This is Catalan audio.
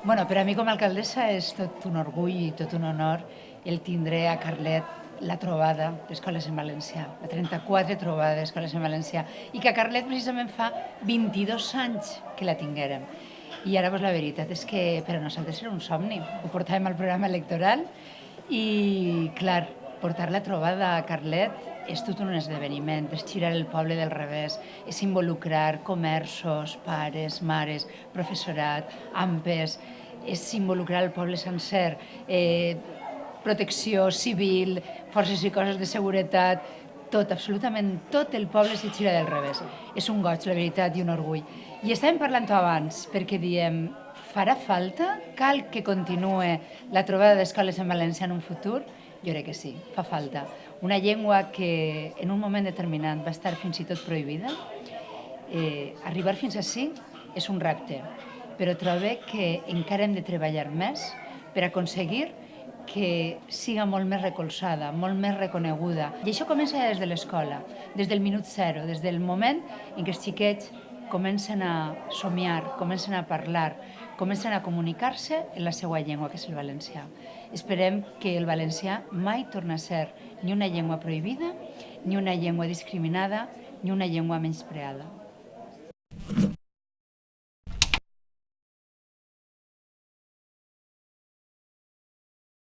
Bueno, per a mi com a alcaldessa és tot un orgull i tot un honor el tindre a Carlet la trobada d'escoles en valencià, la 34 trobada d'escoles en valencià, i que a Carlet precisament fa 22 anys que la tinguérem. I ara la veritat és que per a nosaltres era un somni. Ho portàvem al programa electoral i, clar, portar la trobada a Carlet és tot un esdeveniment, és girar el poble del revés, és involucrar comerços, pares, mares, professorat, AMPEs, és involucrar el poble sencer, protecció civil, forces i coses de seguretat, tot, absolutament tot el poble se gira del revés. És un goig, la veritat, i un orgull. I estàvem parlant-ho abans, perquè diem, farà falta? Cal que continue la trobada d'escoles en valencià en un futur? Jo crec que sí, fa falta. Una llengua que en un moment determinat va estar fins i tot prohibida, arribar fins ací és un repte, però trobo que encara hem de treballar més per aconseguir que siga molt més recolzada, molt més reconeguda. I això comença des de l'escola, des del minut zero, des del moment en què els xiquets comencen a somiar, comencen a parlar, comencen a comunicar-se en la seva llengua, que és el valencià. Esperem que el valencià mai torni a ser ni una llengua prohibida, ni una llengua discriminada, ni una llengua menyspreada.